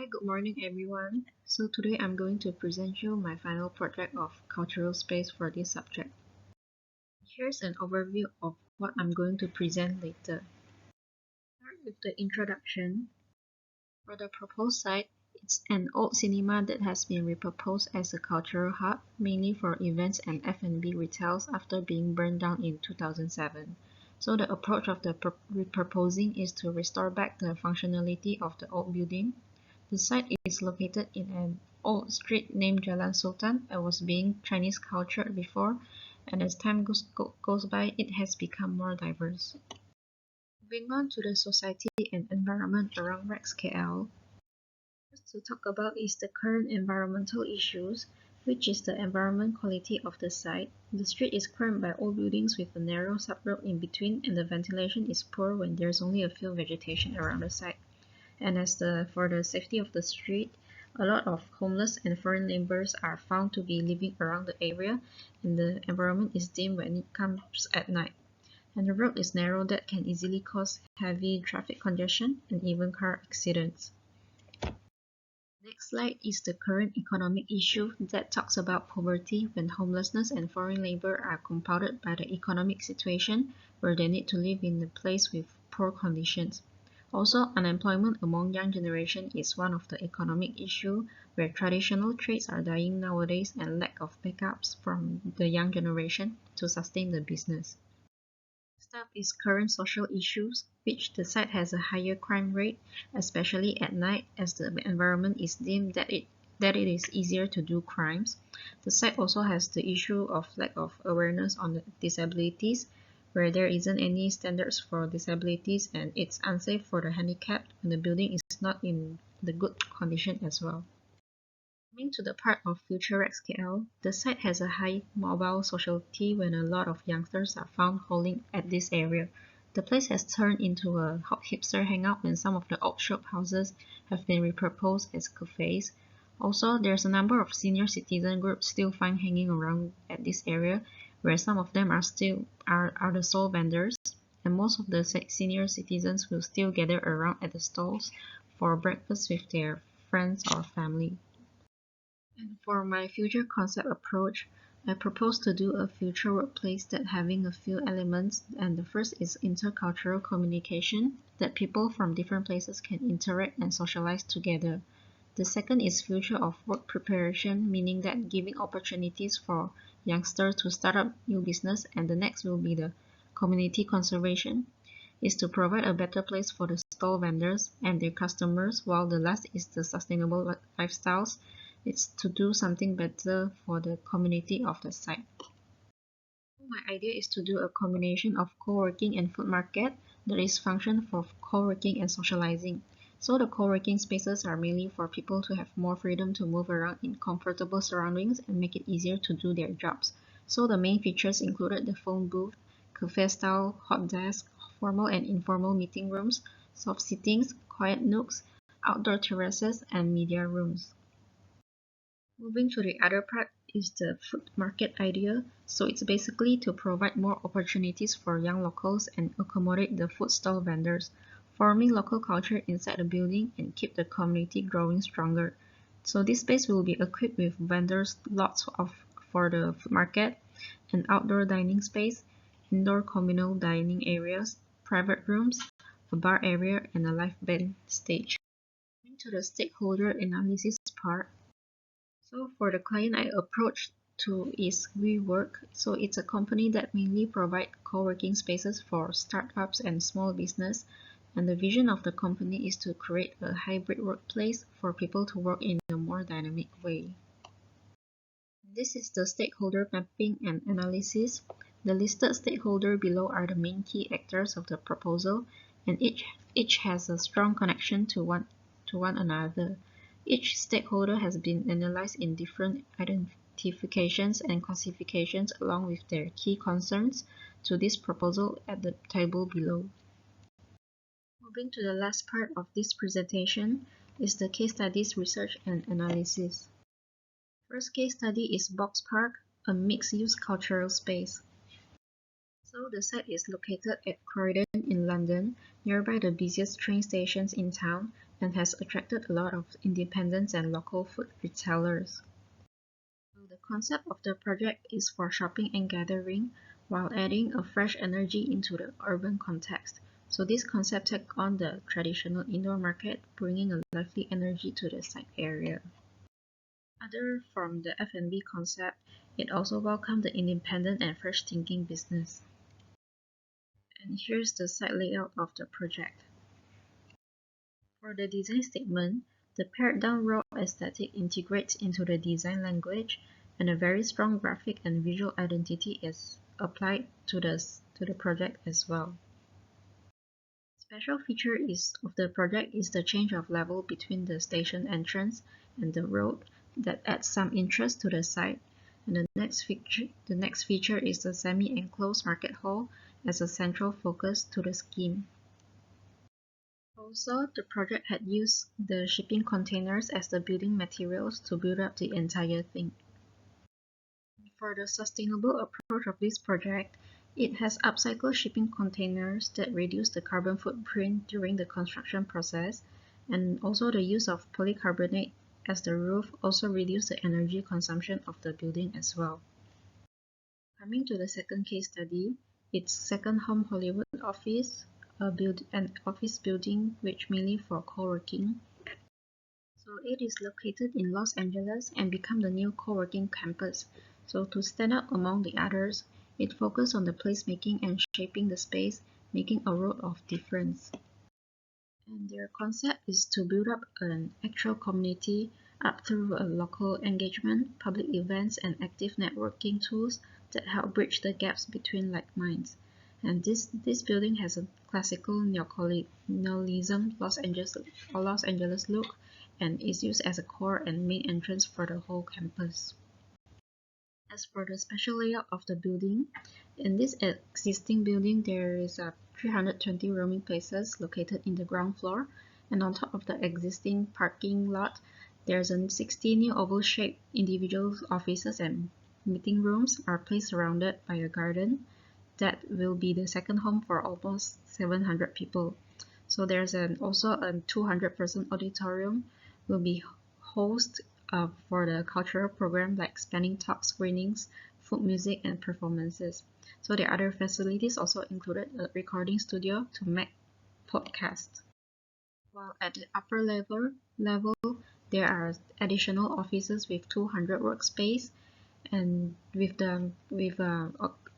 Hi, good morning everyone. So today I'm going to present you my final project of cultural space for this subject. Here's an overview of what I'm going to present later. Start with the introduction. For the proposed site, it's an old cinema that has been repurposed as a cultural hub, mainly for events and F&B retails after being burned down in 2007. So the approach of the repurposing is to restore back the functionality of the old building. The site is located in an old street named Jalan Sultan. It was being Chinese cultured before, and as time goes by, it has become more diverse. Moving on to the society and environment around Rex KL. First to talk about is the current environmental issues, which is the environment quality of the site. The street is crammed by old buildings with a narrow sub-road in between, and the ventilation is poor when there's only a few vegetation around the site. And for the safety of the street, a lot of homeless and foreign laborers are found to be living around the area, and the environment is dim when it comes at night. And the road is narrow that can easily cause heavy traffic congestion and even car accidents. Next slide is the current economic issue that talks about poverty when homelessness and foreign labor are compounded by the economic situation where they need to live in a place with poor conditions. Also, unemployment among young generation is one of the economic issue where traditional trades are dying nowadays and lack of backups from the young generation to sustain the business. Next up is current social issues, which the site has a higher crime rate, especially at night as the environment is dim that it is easier to do crimes. The site also has the issue of lack of awareness on the disabilities, where there isn't any standards for disabilities and it's unsafe for the handicapped and the building is not in the good condition as well. Coming to the part of Future XKL, the site has a high mobile sociality when a lot of youngsters are found holding at this area. The place has turned into a hot hipster hangout when some of the old shop houses have been repurposed as cafes. Also, there's a number of senior citizen groups still found hanging around at this area, where some of them are the sole vendors, and most of the senior citizens will still gather around at the stalls for breakfast with their friends or family. And for my future concept approach, I propose to do a future workplace that having a few elements, and the first is intercultural communication, that people from different places can interact and socialize together. The second is future of work preparation, meaning that giving opportunities for youngsters to start up new business, and the next will be the community conservation, is to provide a better place for the stall vendors and their customers, while the last is the sustainable lifestyles. It's to do something better for the community of the site. My idea is to do a combination of co-working and food market that is function for co-working and socializing. So the co-working spaces are mainly for people to have more freedom to move around in comfortable surroundings and make it easier to do their jobs. So the main features included the phone booth, cafe-style hot desk, formal and informal meeting rooms, soft sittings, quiet nooks, outdoor terraces, and media rooms. Moving to the other part is the food market idea. So it's basically to provide more opportunities for young locals and accommodate the food stall vendors, forming local culture inside the building and keep the community growing stronger. So this space will be equipped with vendors lots for the food market, an outdoor dining space, indoor communal dining areas, private rooms, a bar area, and a live band stage. Moving to the stakeholder analysis part. So for the client I approached to is WeWork. So it's a company that mainly provide co-working spaces for startups and small business. And the vision of the company is to create a hybrid workplace for people to work in a more dynamic way. This is the stakeholder mapping and analysis. The listed stakeholders below are the main key actors of the proposal, and each has a strong connection to one another. Each stakeholder has been analyzed in different identifications and classifications along with their key concerns to this proposal at the table below. Moving to the last part of this presentation is the case studies research and analysis. First case study is Box Park, a mixed-use cultural space. So the site is located at Croydon in London, nearby the busiest train stations in town, and has attracted a lot of independents and local food retailers. So the concept of the project is for shopping and gathering while adding a fresh energy into the urban context. So this concept takes on the traditional indoor market, bringing a lively energy to the site area. Other from the F&B concept, it also welcomed the independent and fresh thinking business. And here's the site layout of the project. For the design statement, the pared-down raw aesthetic integrates into the design language, and a very strong graphic and visual identity is applied to the project as well. Special feature of the project is the change of level between the station entrance and the road that adds some interest to the site. And the next feature is the semi-enclosed market hall as a central focus to the scheme. Also, the project had used the shipping containers as the building materials to build up the entire thing. For the sustainable approach of this project, it has upcycled shipping containers that reduce the carbon footprint during the construction process, and also the use of polycarbonate as the roof also reduces the energy consumption of the building as well. Coming to the second case study, it's Second Home Hollywood office, an office building which mainly for co-working. So it is located in Los Angeles and become the new co-working campus. So to stand out among the others, it focused on the placemaking and shaping the space, making a world of difference. And their concept is to build up an actual community up through a local engagement, public events, and active networking tools that help bridge the gaps between like minds. And this building has a classical neocolonialism Los Angeles look and is used as a core and main entrance for the whole campus. As for the special layout of the building, in this existing building there is 320 roaming places located in the ground floor, and on top of the existing parking lot there's 60 new oval-shaped individual offices and meeting rooms are placed surrounded by a garden that will be the second home for almost 700 people. So there's also a 200-person auditorium will be host for the cultural program like spanning talk screenings, folk music, and performances. So the other facilities also included a recording studio to make podcasts. While at the upper level there are additional offices with 200 workspace and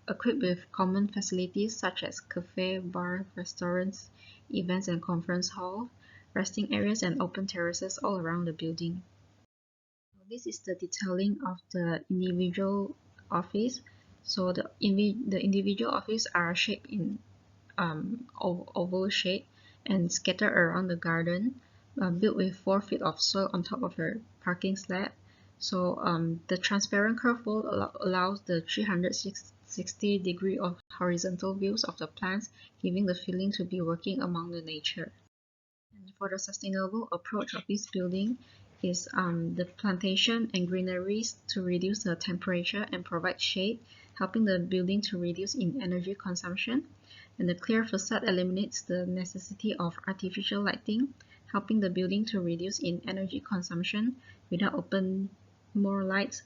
equipped with common facilities such as cafe, bar, restaurants, events and conference hall, resting areas, and open terraces all around the building. This is the detailing of the individual office. So the individual office are shaped in oval shape and scattered around the garden, built with 4 feet of soil on top of a parking slab. So the transparent curved wall allows the 360-degree of horizontal views of the plants, giving the feeling to be working among the nature. And for the sustainable approach of this building is the plantation and greeneries to reduce the temperature and provide shade, helping the building to reduce in energy consumption. And the clear facade eliminates the necessity of artificial lighting, helping the building to reduce in energy consumption without open more lights.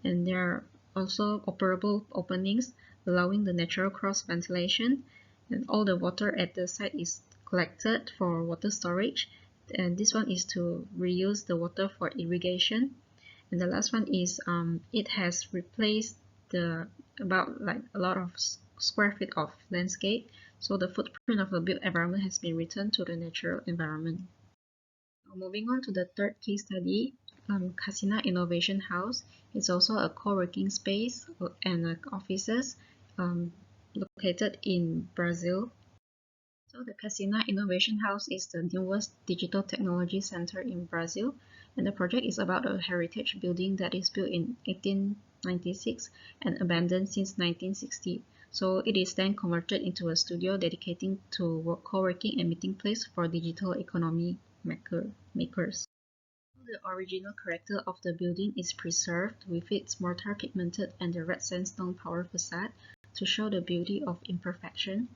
And there are also operable openings, allowing the natural cross ventilation, and all the water at the site is collected for water storage, and this one is to reuse the water for irrigation. And the last one is it has replaced the about like a lot of square feet of landscape, so the footprint of the built environment has been returned to the natural environment. Now, moving on to the third case study, Casina Innovation House is also a co-working space and offices located in Brazil. So the Casina Innovation House is the newest digital technology center in Brazil, and the project is about a heritage building that is built in 1896 and abandoned since 1960. So it is then converted into a studio dedicating to co-working and meeting place for digital economy makers. The original character of the building is preserved with its mortar pigmented and the red sandstone power facade to show the beauty of imperfection.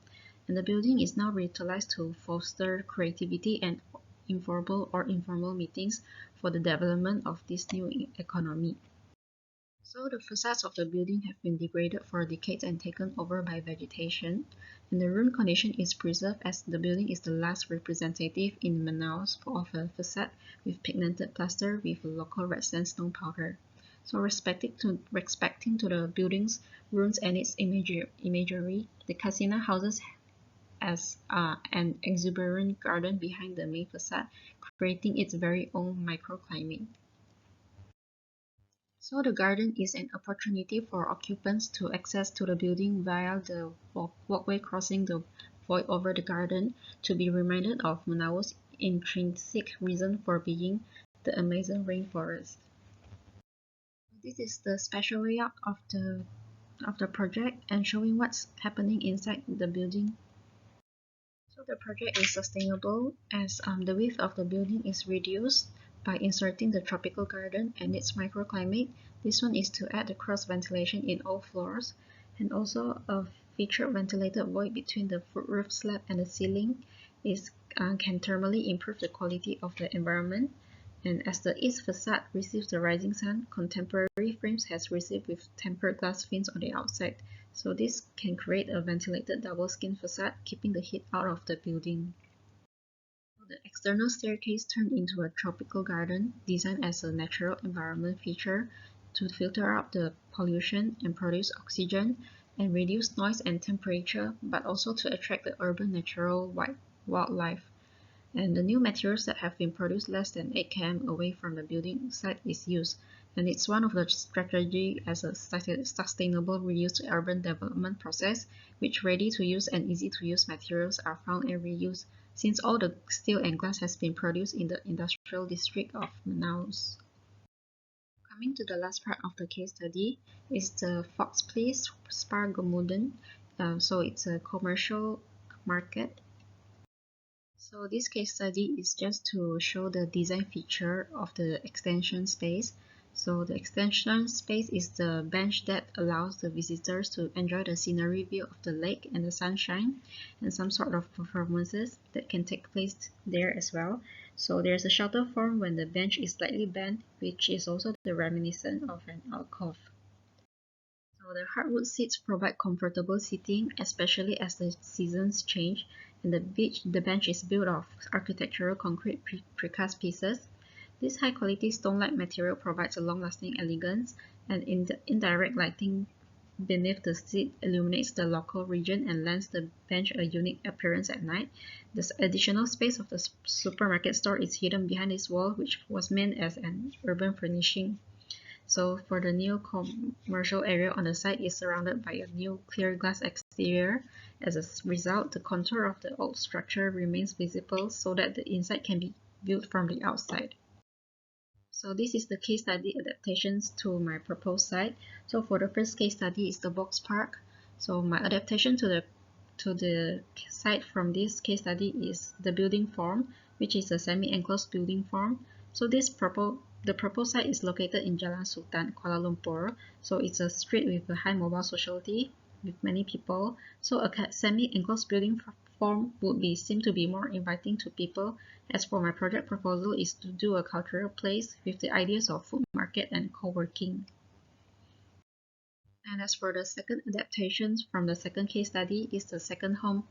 And the building is now reutilized to foster creativity and informal or informal meetings for the development of this new economy. So the facades of the building have been degraded for decades and taken over by vegetation, and the ruined condition is preserved as the building is the last representative in Manaus of a facade with pigmented plaster with local red sandstone powder. So respecting to the building's ruins and its imagery, the casino houses as an exuberant garden behind the main facade, creating its very own microclimate. So the garden is an opportunity for occupants to access to the building via the walkway crossing the void over the garden to be reminded of Manaus' intrinsic reason for being the Amazon rainforest. This is the special layout of the project and showing what's happening inside the building. So the project is sustainable as the width of the building is reduced by inserting the tropical garden and its microclimate. This one is to add the cross ventilation in all floors and also a featured ventilated void between the roof slab and the ceiling can thermally improve the quality of the environment. And as the east facade receives the rising sun, contemporary frames has received with tempered glass fins on the outside. So this can create a ventilated double-skin facade, keeping the heat out of the building. The external staircase turned into a tropical garden designed as a natural environment feature to filter out the pollution and produce oxygen and reduce noise and temperature, but also to attract the urban natural wildlife. And the new materials that have been produced less than 8 km away from the building site is used. And it's one of the strategy as a sustainable reuse urban development process, which ready to use and easy to use materials are found and reused, since all the steel and glass has been produced in the industrial district of Manaus. Coming to the last part of the case study is the Fox Place Spa Gamuden. So it's a commercial market. So this case study is just to show the design feature of the extension space. So the extension space is the bench that allows the visitors to enjoy the scenery view of the lake and the sunshine and some sort of performances that can take place there as well. So there's a shelter form when the bench is slightly bent, which is also the reminiscent of an alcove. So the hardwood seats provide comfortable seating, especially as the seasons change, and the bench is built of architectural concrete precast pieces. This high-quality stone-like material provides a long-lasting elegance, and indirect lighting beneath the seat illuminates the local region and lends the bench a unique appearance at night. The additional space of the supermarket store is hidden behind this wall, which was meant as an urban furnishing. So for the new commercial area on the site is surrounded by a new clear glass exterior. As a result, the contour of the old structure remains visible so that the inside can be viewed from the outside. So this is the case study adaptations to my proposed site. So for the first case study is the box park. So my adaptation to the site from this case study is the building form, which is a semi-enclosed building form. So the proposed site is located in Jalan Sultan, Kuala Lumpur. So it's a street with a high mobile sociality with many people. So a semi-enclosed building form would seem to be more inviting to people. As for my project proposal is to do a cultural place with the ideas of food market and co-working. And as for the second adaptations from the second case study is the second home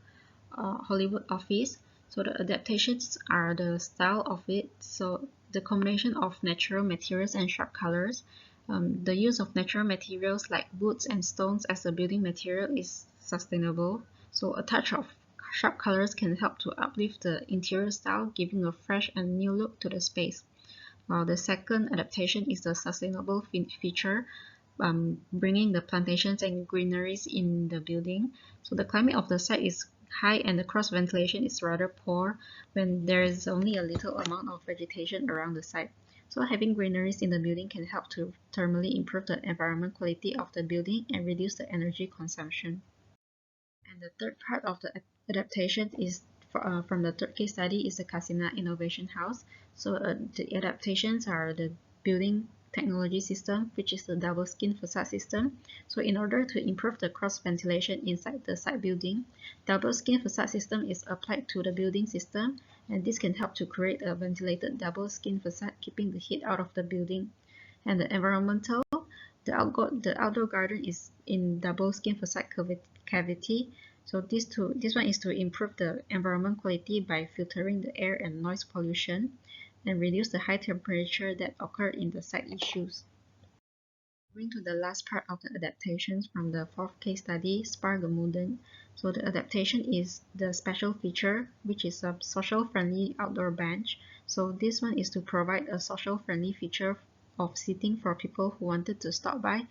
Hollywood office. So the adaptations are the style of it. So the combination of natural materials and sharp colors. The use of natural materials like woods and stones as a building material is sustainable. So a touch of sharp colors can help to uplift the interior style, giving a fresh and new look to the space. While the second adaptation is the sustainable feature, bringing the plantations and greeneries in the building. So the climate of the site is high and the cross ventilation is rather poor when there is only a little amount of vegetation around the site. So having greeneries in the building can help to thermally improve the environment quality of the building and reduce the energy consumption. And the third part of the adaptation is from the third case study is the Casina Innovation House. So the adaptations are the building technology system, which is the double skin facade system. So in order to improve the cross ventilation inside the site building, double skin facade system is applied to the building system, and this can help to create a ventilated double skin facade, keeping the heat out of the building. And the environmental, the outdoor garden is in double skin facade cavity. So this one is to improve the environment quality by filtering the air and noise pollution and reduce the high temperature that occur in the site issues. Moving to the last part of the adaptations from the fourth case study, Spargemuden. So the adaptation is the special feature, which is a social-friendly outdoor bench. So this one is to provide a social-friendly feature of seating for people who wanted to stop by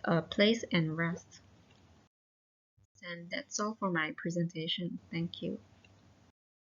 a place and rest. And that's all for my presentation. Thank you.